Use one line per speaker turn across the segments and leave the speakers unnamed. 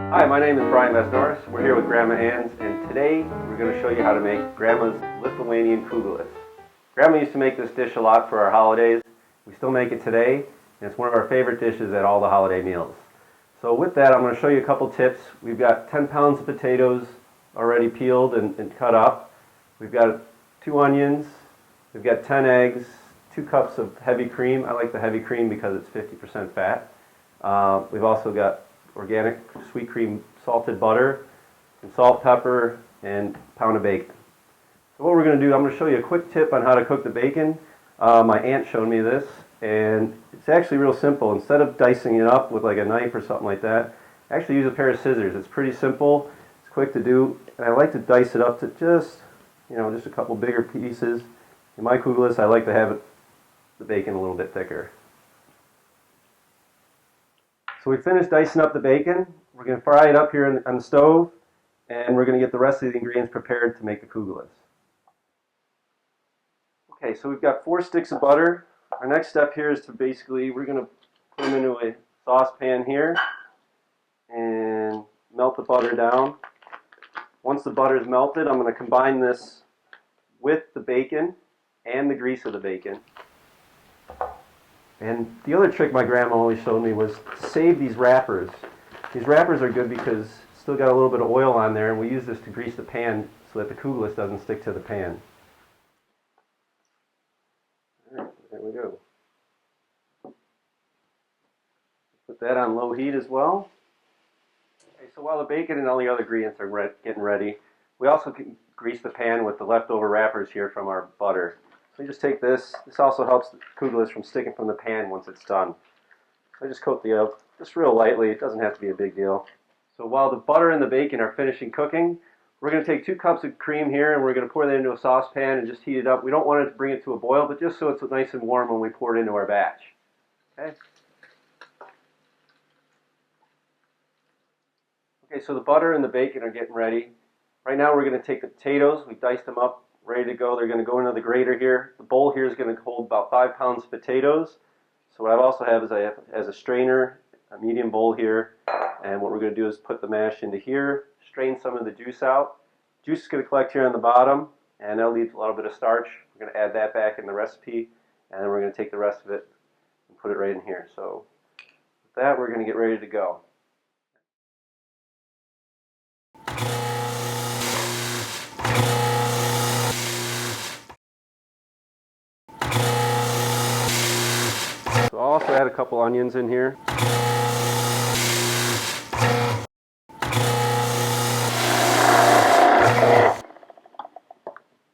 Hi, my name is Brian Vesnoris. We're here with Grandma Ann's, and today we're going to show you how to make Grandma's Lithuanian Kugelis. Grandma used to make this dish a lot for our holidays. We still make it today, and it's one of our favorite dishes at all the holiday meals. So with that, I'm going to show you a couple tips. We've got 10 pounds of potatoes already peeled and cut up. We've got 2 onions. We've got 10 eggs, 2 cups of heavy cream. I like the heavy cream because it's 50% fat. We've also got organic sweet cream salted butter, and salt, pepper, and a pound of bacon. So what we're going to do, I'm going to show you a quick tip on how to cook the bacon. My aunt showed me this, and it's actually real simple. Instead of dicing it up with like a knife or something like that, actually use a pair of scissors. It's pretty simple, it's quick to do, and I like to dice it up to just a couple bigger pieces. In my kugelis, I like to have the bacon a little bit thicker. So we finished dicing up the bacon. We're going to fry it up here on the stove, and we're going to get the rest of the ingredients prepared to make the kugelis. Okay, so we've got 4 sticks of butter. Our next step here is to we're going to put them into a saucepan here and melt the butter down. Once the butter is melted, I'm going to combine this with the bacon and the grease of the bacon. And the other trick my grandma always showed me was to save these wrappers. These wrappers are good because it's still got a little bit of oil on there, and we use this to grease the pan so that the kugelis doesn't stick to the pan. Alright, there we go. Put that on low heat as well. Okay, so while the bacon and all the other ingredients are getting ready, we also can grease the pan with the leftover wrappers here from our butter. So you just take this. This also helps the kugelis from sticking from the pan once it's done. So I just coat the oil just real lightly. It doesn't have to be a big deal. So while the butter and the bacon are finishing cooking, we're going to take 2 cups of cream here, and we're going to pour that into a saucepan and just heat it up. We don't want it to bring it to a boil, but just so it's nice and warm when we pour it into our batch. Okay? Okay, so the butter and the bacon are getting ready. Right now we're going to take the potatoes. We've diced them up, ready to go. They're going to go into the grater here. The bowl here is going to hold about 5 pounds of potatoes. So what I also have is a strainer, a medium bowl here, and what we're going to do is put the mash into here, strain some of the juice out. Juice is going to collect here on the bottom, and that'll leave a little bit of starch. We're going to add that back in the recipe, and then we're going to take the rest of it and put it right in here. So with that, we're going to get ready to go. So I'll also add a couple onions in here.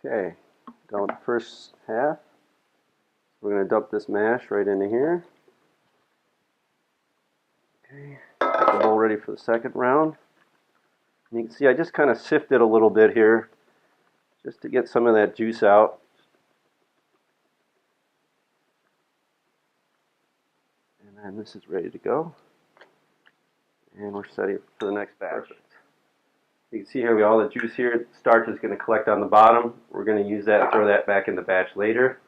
Okay, done with the first half. We're going to dump this mash right into here. Okay, get the bowl ready for the second round. And you can see I just kind of sifted a little bit here just to get some of that juice out. And this is ready to go. And we're ready for the next batch. Perfect. You can see here we all the juice here. Starch is going to collect on the bottom. We're going to use that and throw that back in the batch later.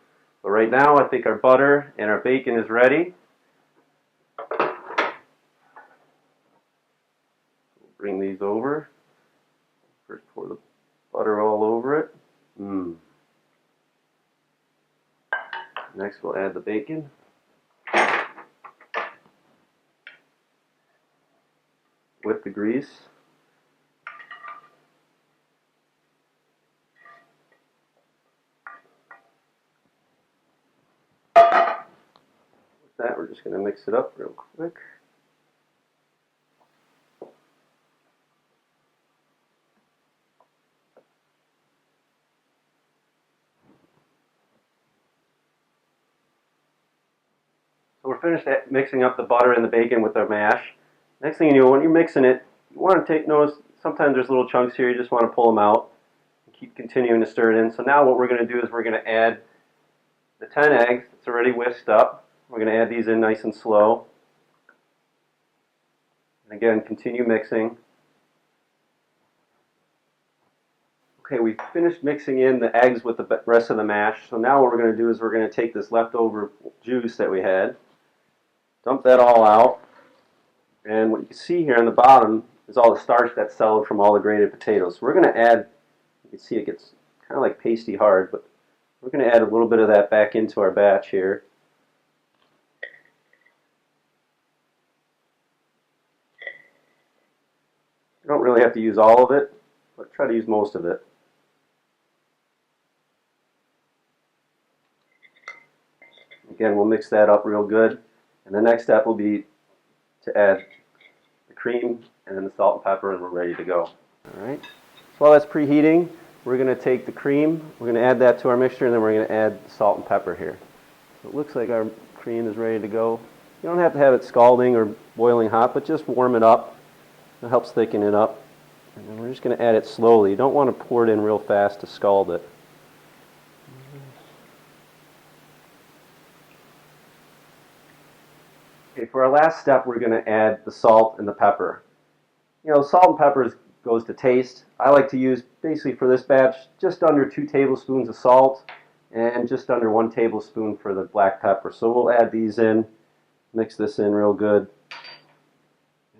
But right now I think our butter and our bacon is ready. We'll bring these over. First pour the butter all over it. Next we'll add the bacon. With the grease. With that, we're just going to mix it up real quick. So we're finished mixing up the butter and the bacon with our mash. Next thing you know, when you're mixing it, you want to notice sometimes there's little chunks here, you just want to pull them out and keep continuing to stir it in. So now what we're going to do is we're going to add the 10 eggs that's already whisked up. We're going to add these in nice and slow. And again, continue mixing. Okay, we finished mixing in the eggs with the rest of the mash. So now what we're going to do is we're going to take this leftover juice that we had, dump that all out. And what you can see here on the bottom is all the starch that's settled from all the grated potatoes. So we're going to add, you can see it gets kind of like pasty hard, but we're going to add a little bit of that back into our batch here. You don't really have to use all of it, but try to use most of it. Again, we'll mix that up real good. And the next step will be to add the cream and then the salt and pepper, and we're ready to go. All right. So while that's preheating, we're going to take the cream, we're going to add that to our mixture, and then we're going to add the salt and pepper here. So it looks like our cream is ready to go. You don't have to have it scalding or boiling hot, but just warm it up. It helps thicken it up. And then we're just going to add it slowly. You don't want to pour it in real fast to scald it. Okay, for our last step, we're going to add the salt and the pepper. You know, salt and pepper goes to taste. I like to use, basically for this batch, just under 2 tablespoons of salt and just under 1 tablespoon for the black pepper. So we'll add these in, mix this in real good,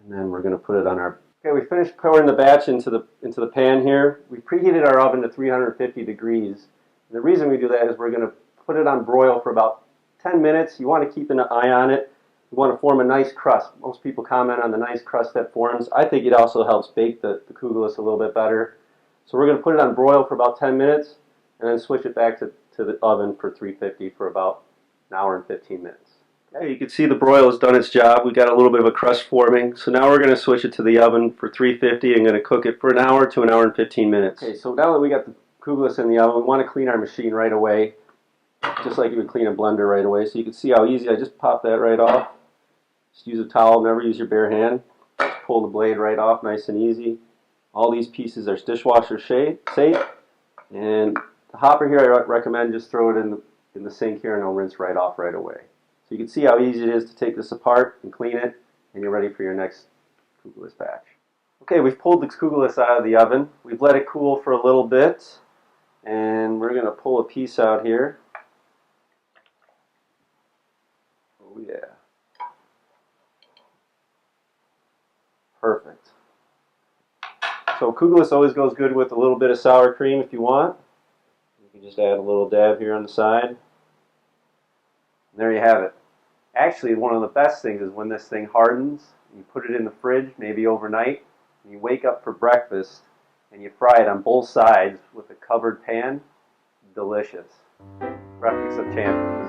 and then we're going to put it on our... Okay, we finished pouring the batch into the pan here. We preheated our oven to 350 degrees. And the reason we do that is we're going to put it on broil for about 10 minutes. You want to keep an eye on it. You want to form a nice crust. Most people comment on the nice crust that forms. I think it also helps bake the kugelis a little bit better. So we're going to put it on broil for about 10 minutes and then switch it back to the oven for 350 for about an hour and 15 minutes. Okay, you can see the broil has done its job. We got a little bit of a crust forming. So now we're going to switch it to the oven for 350 and going to cook it for an hour to an hour and 15 minutes. Okay, so now that we got the kugelis in the oven, we want to clean our machine right away, just like you would clean a blender right away. So you can see how easy I just popped that right off. Just use a towel, never use your bare hand. Just pull the blade right off, nice and easy. All these pieces are dishwasher safe. And the hopper here, I recommend just throw it in the sink here and it'll rinse right off right away. So you can see how easy it is to take this apart and clean it, and you're ready for your next kugelis batch. Okay, we've pulled the kugelis out of the oven. We've let it cool for a little bit, and we're going to pull a piece out here. Oh yeah. Perfect. So kugelis always goes good with a little bit of sour cream if you want. You can just add a little dab here on the side. And there you have it. Actually, one of the best things is when this thing hardens, you put it in the fridge, maybe overnight, and you wake up for breakfast, and you fry it on both sides with a covered pan. Delicious. Breakfast of champions.